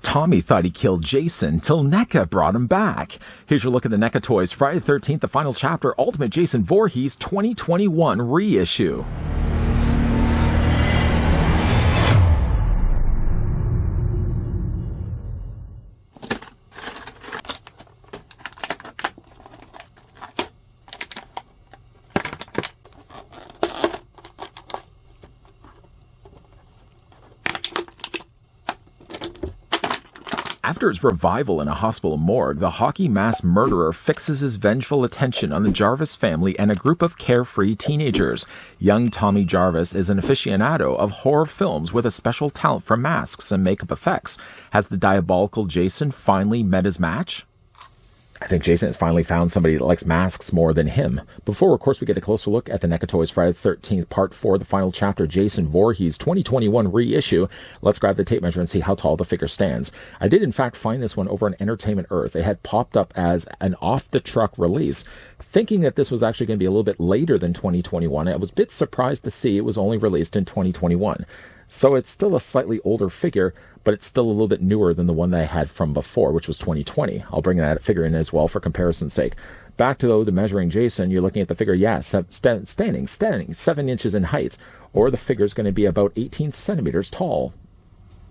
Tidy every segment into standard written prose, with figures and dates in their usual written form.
Tommy thought he killed Jason till NECA brought him back. Here's your look at the NECA Toys Friday the 13th, the final chapter, Ultimate Jason Voorhees 2021 reissue. After its revival in a hospital morgue, the hockey mass murderer fixes his vengeful attention on the Jarvis family and a group of carefree teenagers. Young Tommy Jarvis is an aficionado of horror films with a special talent for masks and makeup effects. Has the diabolical Jason finally met his match? I think Jason has finally found somebody that likes masks more than him. Before, of course, we get a closer look at the NECA Toys Friday the 13th, Part 4, the final chapter, Jason Voorhees 2021 reissue. Let's grab the tape measure and see how tall the figure stands. I did, in fact, find this one over on Entertainment Earth. It had popped up as an off-the-truck release. Thinking that this was actually going to be a little bit later than 2021, I was a bit surprised to see it was only released in 2021. So it's still a slightly older figure, but it's still a little bit newer than the one that I had from before, which was 2020. I'll bring that figure in as well for comparison's sake. Back to, though, the measuring Jason, you're looking at the figure, standing 7 inches in height, or the figure is going to be about 18 centimeters tall.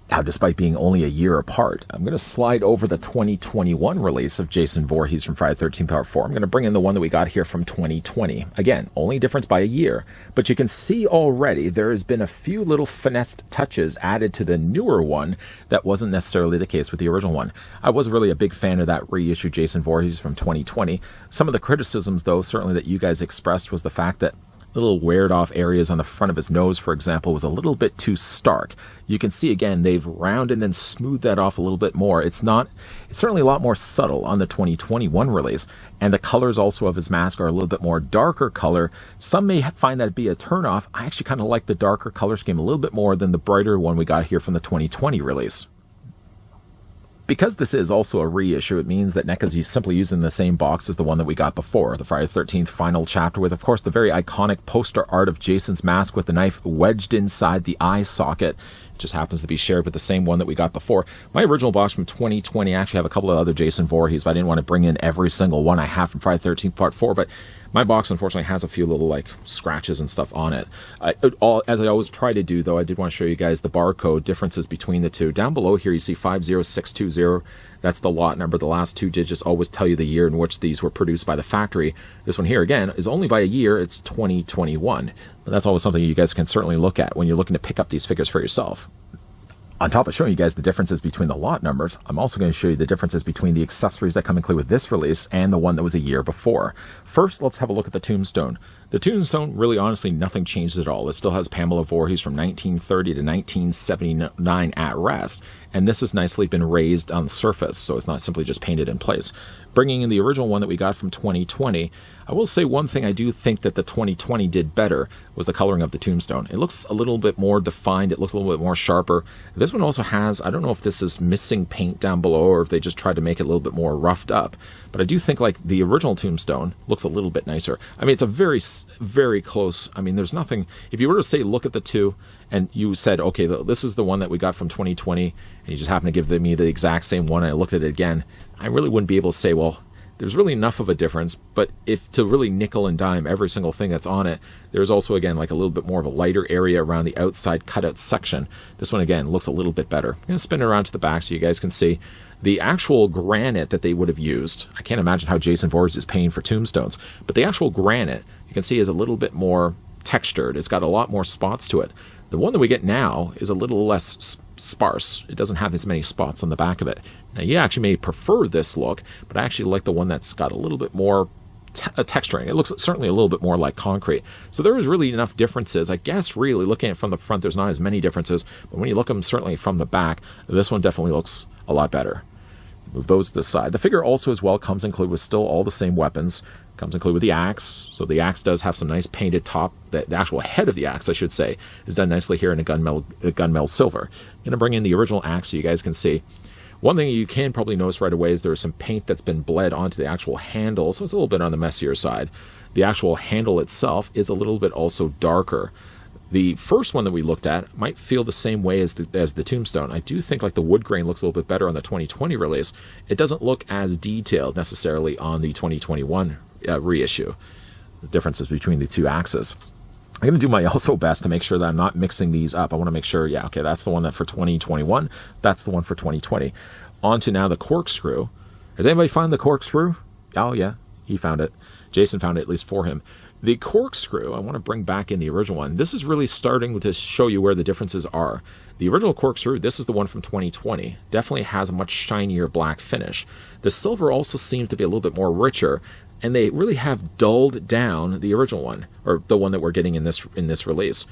Now, despite being only a year apart, I'm going to slide over the 2021 release of Jason Voorhees from Friday the 13th Part 4. I'm going to bring in the one that we got here from 2020. Again, only difference by a year. But you can see already there has been a few little finessed touches added to the newer one that wasn't necessarily the case with the original one. I wasn't really a big fan of that reissue Jason Voorhees from 2020. Some of the criticisms, though, certainly that you guys expressed was the fact that little weared off areas on the front of his nose, for example, was a little bit too stark. You can see again they've rounded and smoothed that off a little bit more. It's certainly a lot more subtle on the 2021 release, and the colors also of his mask are a little bit more darker color. Some may find that be a turnoff. I actually kind of like the darker color scheme a little bit more than the brighter one we got here from the 2020 release. Because this is also a reissue, it means that NECA is simply using the same box as the one that we got before, the Friday the 13th final chapter, with, of course, the very iconic poster art of Jason's mask with the knife wedged inside the eye socket. It just happens to be shared with the same one that we got before. My original box from 2020, I actually have a couple of other Jason Voorhees, but I didn't want to bring in every single one I have from Friday the 13th Part 4, but my box, unfortunately, has a few little, scratches and stuff on it. As I always try to do, though, I did want to show you guys the barcode differences between the two. Down below here, you see 50620. That's the lot number. The last two digits always tell you the year in which these were produced by the factory. This one here, again, is only by a year. It's 2021. But that's always something you guys can certainly look at when you're looking to pick up these figures for yourself. On top of showing you guys the differences between the lot numbers, I'm also going to show you the differences between the accessories that come included with this release and the one that was a year before. First, let's have a look at the tombstone. The tombstone, really honestly, nothing changed at all. It still has Pamela Voorhees from 1930 to 1979 at rest, and this has nicely been raised on the surface, so it's not simply just painted in place. Bringing in the original one that we got from 2020, I will say one thing I do think that the 2020 did better was the coloring of the tombstone. It looks a little bit more defined. It looks a little bit more sharper. This one also has, I don't know if this is missing paint down below or if they just tried to make it a little bit more roughed up, but I do think the original tombstone looks a little bit nicer. I mean, it's a very, very close. I mean, there's nothing, if you were to say look at the two and you said, okay, this is the one that we got from 2020 and you just happen to give me the exact same one and I looked at it again, I really wouldn't be able to say, well, there's really enough of a difference, but if to really nickel and dime every single thing that's on it, there's also, again, a little bit more of a lighter area around the outside cutout section. This one, again, looks a little bit better. I'm going to spin it around to the back so you guys can see the actual granite that they would have used. I can't imagine how Jason Voorhees is paying for tombstones, but the actual granite, you can see, is a little bit more textured. It's got a lot more spots to it. The one that we get now is a little less sparse. It doesn't have as many spots on the back of it. Now, you actually may prefer this look, but I actually like the one that's got a little bit more texturing. It looks certainly a little bit more like concrete. So there is really enough differences. I guess really looking at it from the front, there's not as many differences, but when you look at them certainly from the back, this one definitely looks a lot better. Move those to the side. The figure also as well comes included with still all the same weapons. Comes included with the axe. So the axe does have some nice painted top. The actual head of the axe, I should say, is done nicely here in a gunmetal silver. I'm going to bring in the original axe so you guys can see. One thing you can probably notice right away is there is some paint that's been bled onto the actual handle, so it's a little bit on the messier side. The actual handle itself is a little bit also darker. The first one that we looked at might feel the same way as the tombstone. I do think like the wood grain looks a little bit better on the 2020 release. It doesn't look as detailed necessarily on the 2021 reissue. The differences between the two axes. I'm going to do my also best to make sure that I'm not mixing these up. I want to make sure, yeah, okay, that's the one that for 2021. That's the one for 2020. On to now the corkscrew. Has anybody found the corkscrew? Oh, yeah, he found it. Jason found it, at least for him. The corkscrew, I want to bring back in the original one. This is really starting to show you where the differences are. The original corkscrew, this is the one from 2020, definitely has a much shinier black finish. The silver also seems to be a little bit more richer, and they really have dulled down the original one, or the one that we're getting in this release.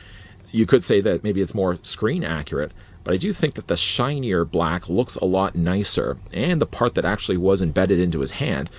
You could say that maybe it's more screen accurate, but I do think that the shinier black looks a lot nicer, and the part that actually was embedded into his hand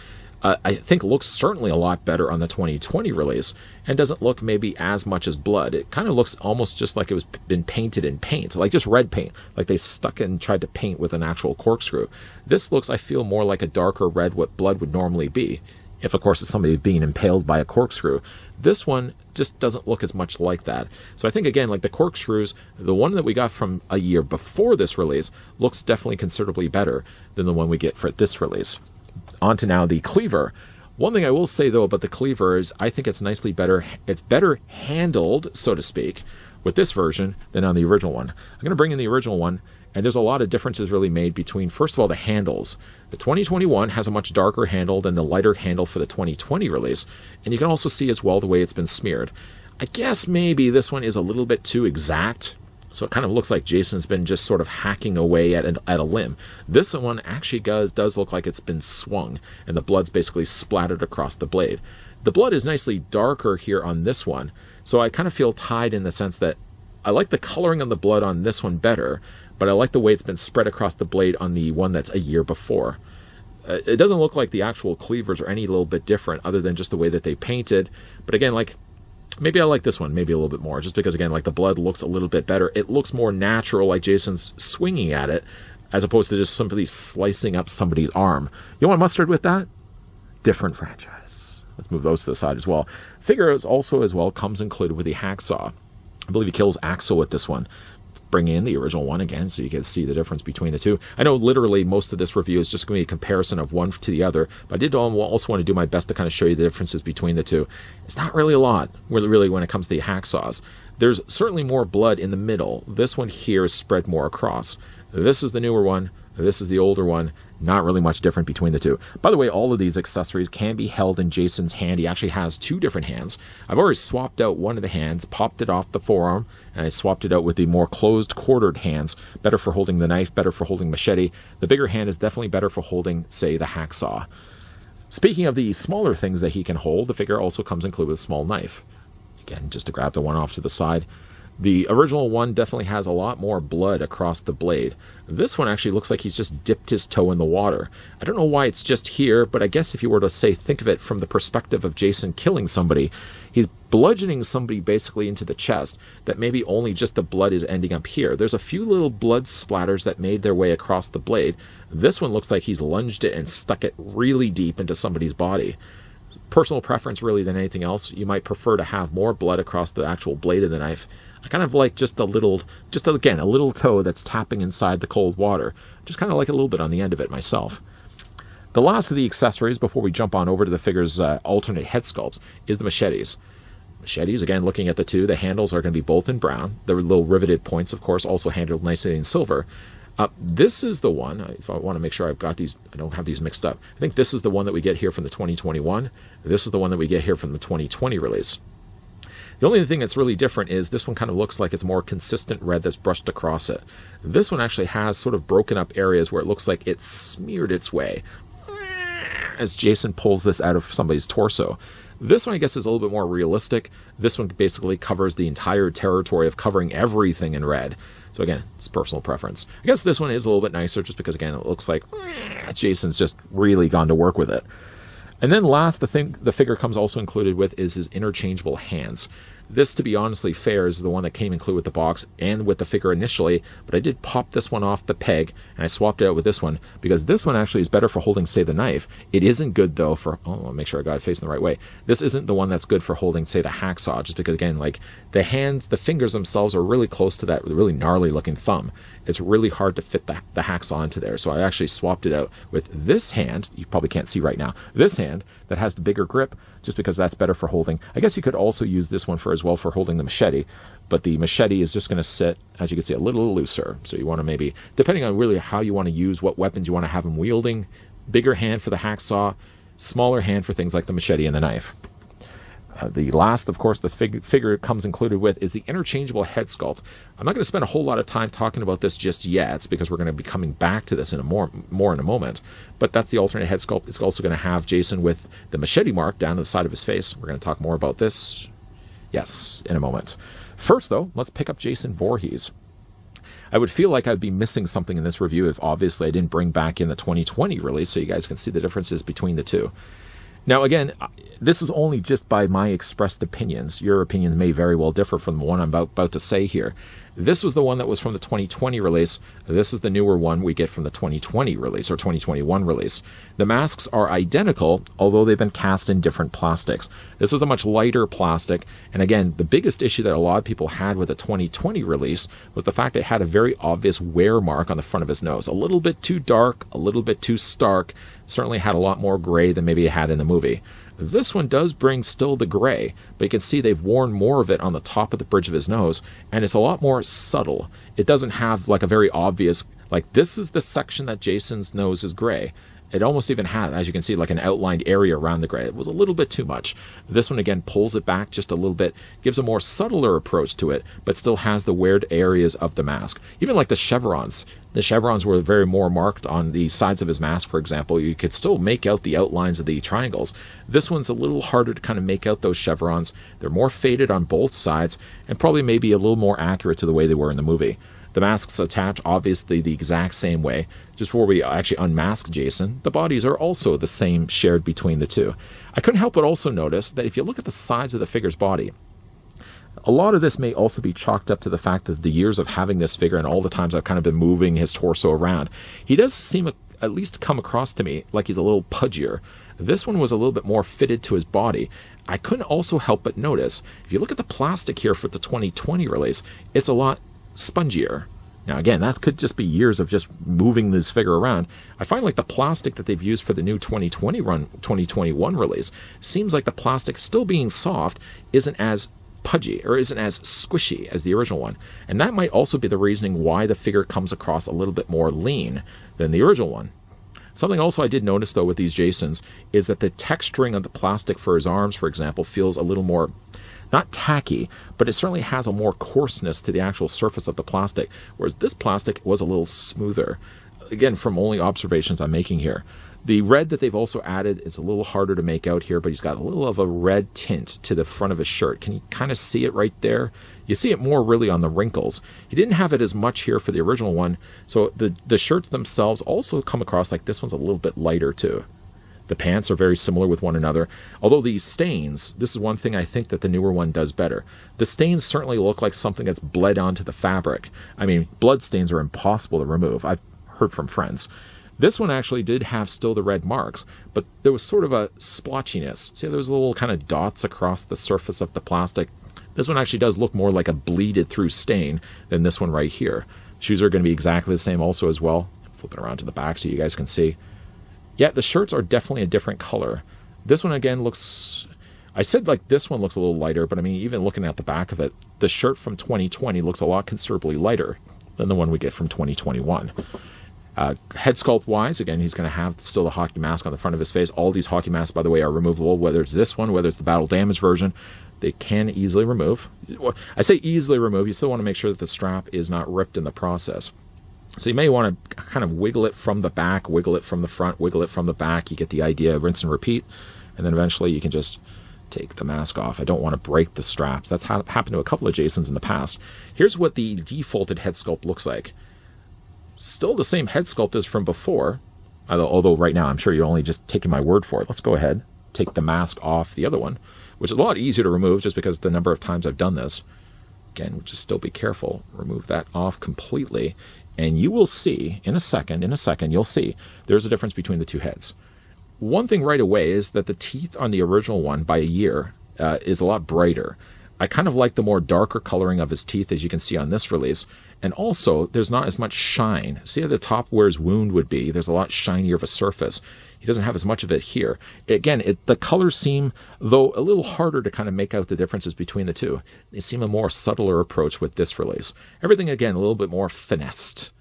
I think looks certainly a lot better on the 2020 release, and doesn't look maybe as much as blood. It kind of looks almost just like it was been painted in paint, like just red paint, like they stuck and tried to paint with an actual corkscrew. This looks, I feel, more like a darker red, what blood would normally be, if of course it's somebody being impaled by a corkscrew. This one just doesn't look as much like that. So I think, again, like the corkscrews, the one that we got from a year before this release looks definitely considerably better than the one we get for this release. On to now the cleaver. One thing I will say though about the cleaver is I think it's nicely better. It's better handled, so to speak, with this version than on the original one. I'm going to bring in the original one, and there's a lot of differences really made between, first of all, the handles. The 2021 has a much darker handle than the lighter handle for the 2020 release, and you can also see as well the way it's been smeared. I guess maybe this one is a little bit too exact. So it kind of looks like Jason's been just sort of hacking away at a limb. This one actually does look like it's been swung, and the blood's basically splattered across the blade. The blood is nicely darker here on this one, so I kind of feel tied in the sense that I like the coloring on the blood on this one better, but I like the way it's been spread across the blade on the one that's a year before. It doesn't look like the actual cleavers are any little bit different other than just the way that they painted, but again, like, maybe I like this one maybe a little bit more, just because, again, like the blood looks a little bit better. It looks more natural, like Jason's swinging at it, as opposed to just simply slicing up somebody's arm. You want mustard with that? Different franchise. Let's move those to the side as well. Figure is also as well comes included with the hacksaw. I believe he kills Axel with this one. Bring in the original one again so you can see the difference between the two. I know literally most of this review is just going to be a comparison of one to the other, but I did also want to do my best to kind of show you the differences between the two. It's not really a lot, really, when it comes to the hacksaws. There's certainly more blood in the middle. This one here is spread more across. This is the newer one. This is the older one. Not really much different between the two. By the way, all of these accessories can be held in Jason's hand. He actually has two different hands. I've already swapped out one of the hands, popped it off the forearm, and I swapped it out with the more closed, quartered hands. Better for holding the knife, better for holding machete. The bigger hand is definitely better for holding, say, the hacksaw. Speaking of the smaller things that he can hold, the figure also comes included with a small knife. Again, just to grab the one off to the side. The original one definitely has a lot more blood across the blade. This one actually looks like he's just dipped his toe in the water. I don't know why it's just here, but I guess if you were to say, think of it from the perspective of Jason killing somebody, he's bludgeoning somebody basically into the chest, that maybe only just the blood is ending up here. There's a few little blood splatters that made their way across the blade. This one looks like he's lunged it and stuck it really deep into somebody's body. Personal preference really than anything else. You might prefer to have more blood across the actual blade of the knife. I kind of like just a little toe that's tapping inside the cold water. Just kind of like a little bit on the end of it myself. The last of the accessories before we jump on over to the figure's alternate head sculpts is the machetes. Machetes, again, looking at the two, the handles are going to be both in brown. The little riveted points, of course, also handled nicely in silver. This is the one, if I want to make sure I've got these, I don't have these mixed up. I think this is the one that we get here from the 2021. This is the one that we get here from the 2020 release. The only thing that's really different is this one kind of looks like it's more consistent red that's brushed across it. This one actually has sort of broken up areas where it looks like it's smeared its way as Jason pulls this out of somebody's torso. This one, I guess, is a little bit more realistic. This one basically covers the entire territory of covering everything in red. So again, it's personal preference. I guess this one is a little bit nicer just because, again, it looks like Jason's just really gone to work with it. And then last, the figure comes also included with is his interchangeable hands. This, to be honestly fair, is the one that came included with the box and with the figure initially, but I did pop this one off the peg, and I swapped it out with this one, because this one actually is better for holding, say, the knife. It isn't good, though, for... Oh, I'll make sure I got it facing the right way. This isn't the one that's good for holding, say, the hacksaw, just because, again, like, the hands, the fingers themselves are really close to that really gnarly-looking thumb. It's really hard to fit the hacksaw into there, so I actually swapped it out with this hand. You probably can't see right now. This hand that has the bigger grip, just because that's better for holding. I guess you could also use this one as well for holding the machete, but the machete is just going to sit, as you can see, a little looser. So you want to maybe, depending on really how you want to use, what weapons you want to have them wielding, bigger hand for the hacksaw, smaller hand for things like the machete and the knife. The last, of course, the figure it comes included with is the interchangeable head sculpt. I'm not going to spend a whole lot of time talking about this just yet, because we're going to be coming back to this in more in a moment. But that's the alternate head sculpt. It's also going to have Jason with the machete mark down the side of his face. We're going to talk more about this, yes, in a moment. First, though, let's pick up Jason Voorhees. I would feel like I'd be missing something in this review if obviously I didn't bring back in the 2020 release, so you guys can see the differences between the two. Now, again, this is only just by my expressed opinions. Your opinions may very well differ from the one I'm about to say here. This was the one that was from the 2020 release. This is the newer one we get from the 2020 release, or 2021 release. The masks are identical, although they've been cast in different plastics. This is a much lighter plastic, and again, the biggest issue that a lot of people had with the 2020 release was the fact it had a very obvious wear mark on the front of his nose. A little bit too dark, a little bit too stark, certainly had a lot more gray than maybe it had in the movie. This one does bring still the gray, but you can see they've worn more of it on the top of the bridge of his nose, and it's a lot more subtle. It doesn't have like a very obvious, like this is the section that Jason's nose is gray. It almost even had, as you can see, like an outlined area around the gray. It was a little bit too much. This one, again, pulls it back just a little bit, gives a more subtler approach to it, but still has the weird areas of the mask. Even like the chevrons. The chevrons were very more marked on the sides of his mask, for example. You could still make out the outlines of the triangles. This one's a little harder to kind of make out those chevrons. They're more faded on both sides, and probably maybe a little more accurate to the way they were in the movie. The masks attach obviously the exact same way. Just before we actually unmask Jason, the bodies are also the same shared between the two. I couldn't help but also notice that if you look at the sides of the figure's body, a lot of this may also be chalked up to the fact that the years of having this figure and all the times I've kind of been moving his torso around, he does seem at least come across to me like he's a little pudgier. This one was a little bit more fitted to his body. I couldn't also help but notice, if you look at the plastic here for the 2020 release, it's a lot spongier. Now again, that could just be years of just moving this figure around. I find like the plastic that they've used for the new 2021 release seems like the plastic, still being soft, isn't as pudgy or isn't as squishy as the original one. And that might also be the reasoning why the figure comes across a little bit more lean than the original one. Something also I did notice though with these Jasons is that the texturing of the plastic for his arms, for example, feels a little more, not tacky, but it certainly has a more coarseness to the actual surface of the plastic, whereas this plastic was a little smoother. Again, from only observations I'm making here. The red that they've also added is a little harder to make out here, but he's got a little of a red tint to the front of his shirt. Can you kind of see it right there? You see it more really on the wrinkles. He didn't have it as much here for the original one, so the shirts themselves also come across like this one's a little bit lighter too. The pants are very similar with one another, although these stains, this is one thing I think that the newer one does better. The stains certainly look like something that's bled onto the fabric. I mean, blood stains are impossible to remove. I've heard from friends. This one actually did have still the red marks, but there was sort of a splotchiness. See, there's little kind of dots across the surface of the plastic. This one actually does look more like a bleeded through stain than this one right here. Shoes are going to be exactly the same also as well. Flip it around to the back so you guys can see. Yeah, the shirts are definitely a different color. This one again looks, I said like this one looks a little lighter, but I mean, even looking at the back of it, the shirt from 2020 looks a lot considerably lighter than the one we get from 2021. Head sculpt wise, again, he's going to have still the hockey mask on the front of his face. All these hockey masks, by the way, are removable, whether it's this one, whether it's the battle damage version. They can easily remove. I say easily remove, you still want to make sure that the strap is not ripped in the process. So you may want to kind of wiggle it from the back, wiggle it from the front, wiggle it from the back. You get the idea, rinse and repeat. And then eventually you can just take the mask off. I don't want to break the straps. That's happened to a couple of Jasons in the past. Here's what the defaulted head sculpt looks like. Still the same head sculpt as from before. Although right now I'm sure you're only just taking my word for it. Let's go ahead, take the mask off the other one, which is a lot easier to remove just because the number of times I've done this. Again, just still be careful. Remove that off completely. And you will see, in a second, you'll see there's a difference between the two heads. One thing right away is that the teeth on the original one by a year is a lot brighter. I kind of like the more darker coloring of his teeth, as you can see on this release. And also, there's not as much shine. See at the top where his wound would be, there's a lot shinier of a surface. He doesn't have as much of it here. Again, the colors seem, though, a little harder to kind of make out the differences between the two. They seem a more subtler approach with this release. Everything, again, a little bit more finessed.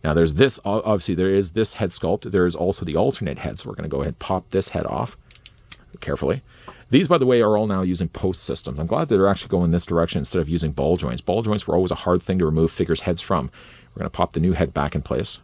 Now, there's this, obviously, there is this head sculpt. There is also the alternate head, so we're going to go ahead and pop this head off carefully. These, by the way, are all now using post systems. I'm glad that they're actually going this direction instead of using ball joints. Ball joints were always a hard thing to remove figures' heads from. We're going to pop the new head back in place.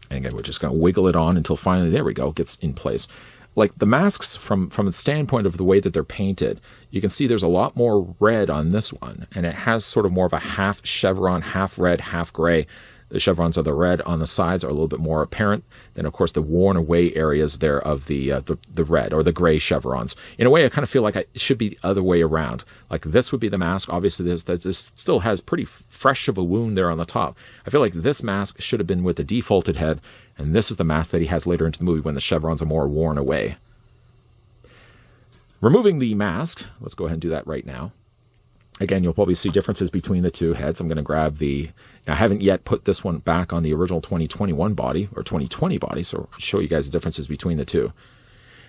And again, we're just going to wiggle it on until finally, there we go, gets in place. Like the masks, from the standpoint of the way that they're painted, you can see there's a lot more red on this one. And it has sort of more of a half chevron, half red, half gray. The chevrons of the red on the sides are a little bit more apparent than, of course, the worn away areas there of the red or the gray chevrons. In a way, I kind of feel like it should be the other way around. Like this would be the mask. Obviously, this still has pretty fresh of a wound there on the top. I feel like this mask should have been with the defaulted head, and this is the mask that he has later into the movie when the chevrons are more worn away. Removing the mask, let's go ahead and do that right now. Again, you'll probably see differences between the two heads. I'm going to grab I haven't yet put this one back on the original 2021 body, or 2020 body, so I'll show you guys the differences between the two.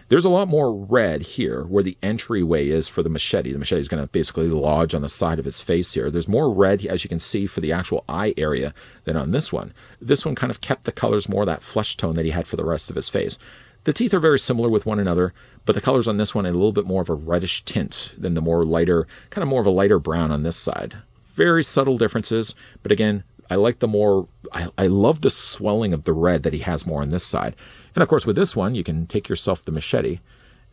There's a lot more red here where the entryway is for the machete. The machete is going to basically lodge on the side of his face here. There's more red, as you can see, for the actual eye area than on this one. This one kind of kept the colors more that flesh tone that he had for the rest of his face. The teeth are very similar with one another, but the colors on this one are a little bit more of a reddish tint than the more lighter, kind of more of a lighter brown on this side. Very subtle differences, but again, I like the more, I love the swelling of the red that he has more on this side. And of course, with this one, you can take yourself the machete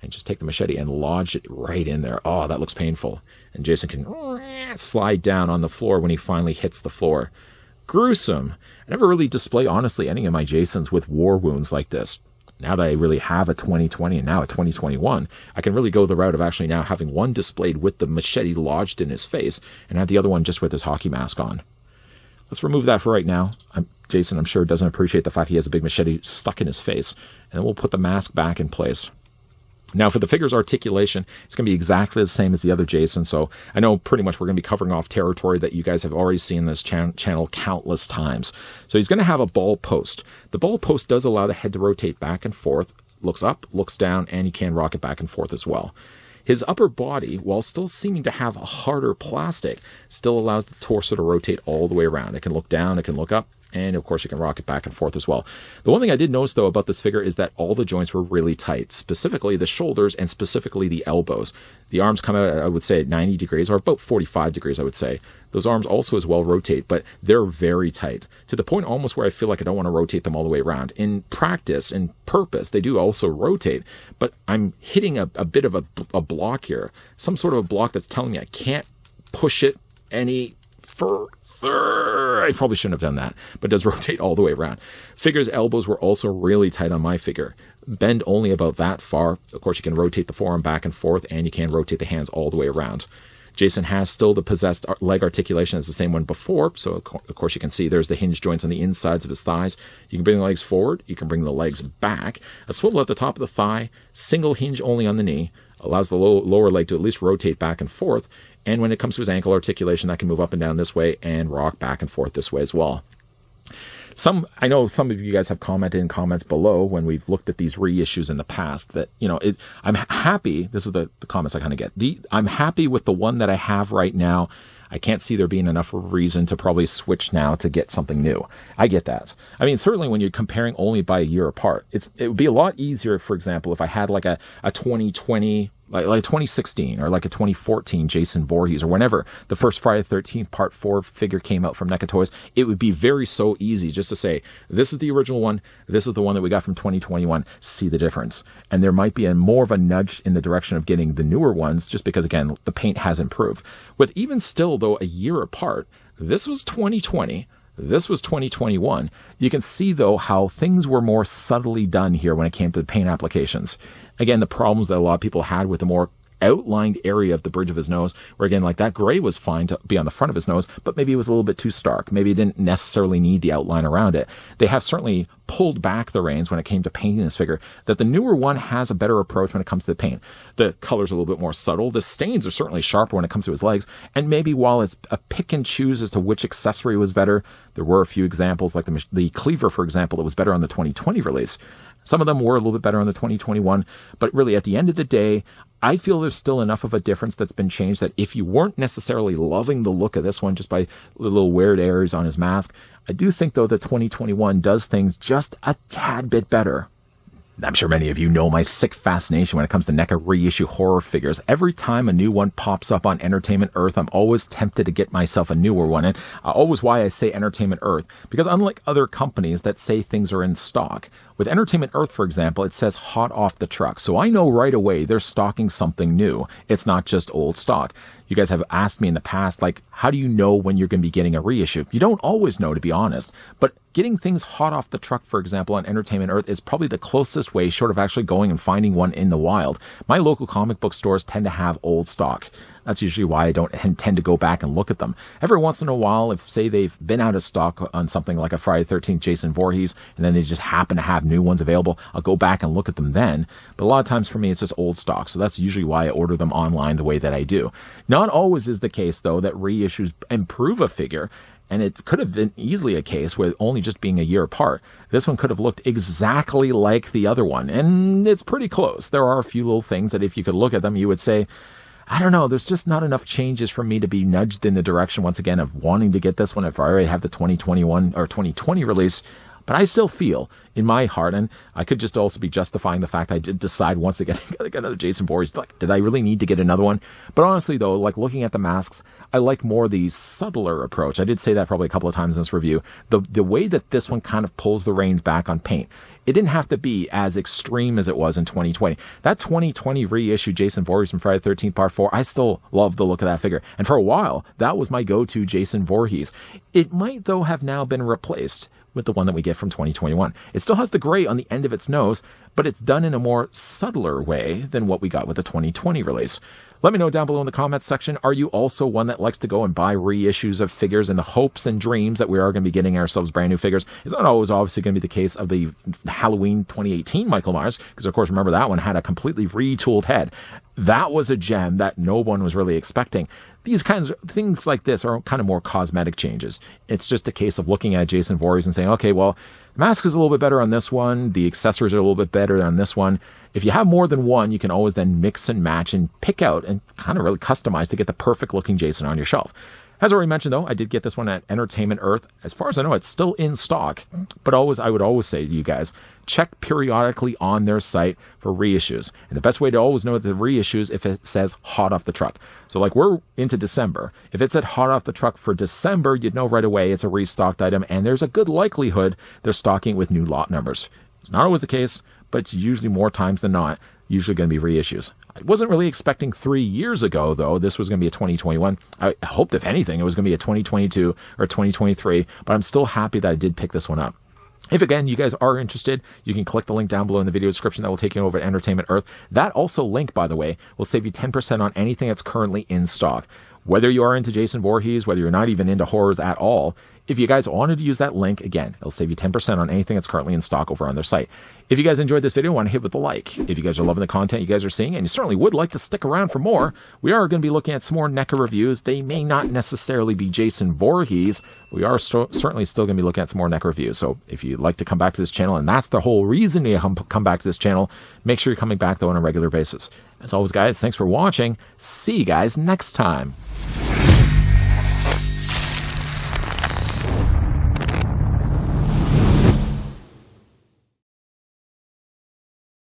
and just take the machete and lodge it right in there. Oh, that looks painful. And Jason can slide down on the floor when he finally hits the floor. Gruesome. I never really display, honestly, any of my Jasons with war wounds like this. Now that I really have a 2020 and now a 2021, I can really go the route of actually now having one displayed with the machete lodged in his face and have the other one just with his hockey mask on. Let's remove that for right now. Jason, I'm sure, doesn't appreciate the fact he has a big machete stuck in his face. And then we'll put the mask back in place. Now, for the figure's articulation, it's going to be exactly the same as the other Jason, so I know pretty much we're going to be covering off territory that you guys have already seen this channel countless times. So he's going to have a ball post. The ball post does allow the head to rotate back and forth, looks up, looks down, and you can rock it back and forth as well. His upper body, while still seeming to have a harder plastic, still allows the torso to rotate all the way around. It can look down, it can look up, and of course you can rock it back and forth as well. The one thing I did notice though about this figure is that all the joints were really tight, specifically the shoulders and specifically the elbows. The arms come out, I would say, at 90 degrees or about 45 degrees, I would say. Those arms also as well rotate, but they're very tight to the point almost where I feel like I don't want to rotate them all the way around. In practice, in purpose, they do also rotate, but I'm hitting a bit of a block here, some sort of a block that's telling me I can't push it any further. I probably shouldn't have done that, but it does rotate all the way around. Figure's elbows were also really tight on my figure. Bend only about that far. Of course, you can rotate the forearm back and forth, and you can rotate the hands all the way around. Jason has still the possessed leg articulation as the same one before, so of course you can see there's the hinge joints on the insides of his thighs. You can bring the legs forward, you can bring the legs back. A swivel at the top of the thigh, single hinge only on the knee, allows the lower leg to at least rotate back and forth. And when it comes to his ankle articulation, that can move up and down this way and rock back and forth this way as well. I know some of you guys have commented in comments below when we've looked at these reissues in the past that, I'm happy. This is the comments I kind of get. I'm happy with the one that I have right now. I can't see there being enough reason to probably switch now to get something new. I get that. I mean, certainly when you're comparing only by a year apart, it would be a lot easier, for example, if I had like a 2020, like 2016 or like a 2014 Jason Voorhees or whenever the first Friday the 13th Part 4 figure came out from NECA Toys, it would be so easy just to say, this is the original one, this is the one that we got from 2021, see the difference. And there might be more of a nudge in the direction of getting the newer ones just because, again, the paint has improved. With even still, though, a year apart, this was 2020, This was 2021. You can see, though, how things were more subtly done here when it came to the paint applications. Again, the problems that a lot of people had with the more outlined area of the bridge of his nose, where again, like that gray was fine to be on the front of his nose, but maybe it was a little bit too stark. Maybe it didn't necessarily need the outline around it. They have certainly pulled back the reins when it came to painting this figure, that the newer one has a better approach when it comes to the paint. The color's a little bit more subtle. The stains are certainly sharper when it comes to his legs. And maybe while it's a pick and choose as to which accessory was better, there were a few examples, like the cleaver, for example, that was better on the 2020 release. Some of them were a little bit better on the 2021, but really at the end of the day, I feel there's still enough of a difference that's been changed that if you weren't necessarily loving the look of this one just by the little weird areas on his mask, I do think, though, that 2021 does things just a tad bit better. I'm sure many of you know my sick fascination when it comes to NECA reissue horror figures. Every time a new one pops up on Entertainment Earth, I'm always tempted to get myself a newer one. And always why I say Entertainment Earth, because unlike other companies that say things are in stock, with Entertainment Earth, for example, it says hot off the truck. So I know right away they're stocking something new. It's not just old stock. You guys have asked me in the past, like, how do you know when you're going to be getting a reissue? You don't always know, to be honest. But getting things hot off the truck, for example, on Entertainment Earth is probably the closest way, short of actually going and finding one in the wild. My local comic book stores tend to have old stock. That's usually why I don't tend to go back and look at them. Every once in a while, if, say, they've been out of stock on something like a Friday the 13th Jason Voorhees, and then they just happen to have new ones available, I'll go back and look at them then. But a lot of times for me, it's just old stock. So that's usually why I order them online the way that I do. Not always is the case, though, that reissues improve a figure. And it could have been easily a case with only just being a year apart. This one could have looked exactly like the other one. And it's pretty close. There are a few little things that if you could look at them, you would say, I don't know, there's just not enough changes for me to be nudged in the direction, once again, of wanting to get this one if I already have the 2021 or 2020 release. But I still feel in my heart, and I could just also be justifying the fact I did decide once again to get another Jason Voorhees. Like, did I really need to get another one? But honestly, though, like looking at the masks, I like more the subtler approach. I did say that probably a couple of times in this review. The way that this one kind of pulls the reins back on paint. It didn't have to be as extreme as it was in 2020. That 2020 reissue Jason Voorhees from Friday the 13th Part 4, I still love the look of that figure. And for a while, that was my go-to Jason Voorhees. It might, though, have now been replaced with the one that we get from 2021. It still has the gray on the end of its nose, but it's done in a more subtler way than what we got with the 2020 release. Let me know down below in the comments section, are you also one that likes to go and buy reissues of figures in the hopes and dreams that we are going to be getting ourselves brand new figures? It's not always obviously going to be the case of the Halloween 2018 Michael Myers, because of course, remember that one had a completely retooled head. That was a gem that no one was really expecting. These kinds of things like this are kind of more cosmetic changes. It's just a case of looking at Jason Voorhees and saying, okay, well, the mask is a little bit better on this one. The accessories are a little bit better on this one. If you have more than one, you can always then mix and match and pick out and kind of really customize to get the perfect looking Jason on your shelf. As already mentioned, though, I did get this one at Entertainment Earth. As far as I know, it's still in stock. But I would always say to you guys, check periodically on their site for reissues. And the best way to always know the reissues if it says hot off the truck. So like we're into December. If it said hot off the truck for December, you'd know right away it's a restocked item. And there's a good likelihood they're stocking with new lot numbers. It's not always the case, but it's usually more times than not usually going to be reissues. I wasn't really expecting 3 years ago, though, this was going to be a 2021. I hoped, if anything, it was going to be a 2022 or 2023, but I'm still happy that I did pick this one up. If, again, you guys are interested, you can click the link down below in the video description that will take you over to Entertainment Earth. That also link, by the way, will save you 10% on anything that's currently in stock. Whether you are into Jason Voorhees, whether you're not even into horrors at all, if you guys wanted to use that link, again, it'll save you 10% on anything that's currently in stock over on their site. If you guys enjoyed this video, want to hit with the like. If you guys are loving the content you guys are seeing, and you certainly would like to stick around for more, we are going to be looking at some more NECA reviews. They may not necessarily be Jason Voorhees. We are certainly still going to be looking at some more NECA reviews. So if you'd like to come back to this channel, and that's the whole reason you come back to this channel, make sure you're coming back, though, on a regular basis. As always, guys, thanks for watching. See you guys next time.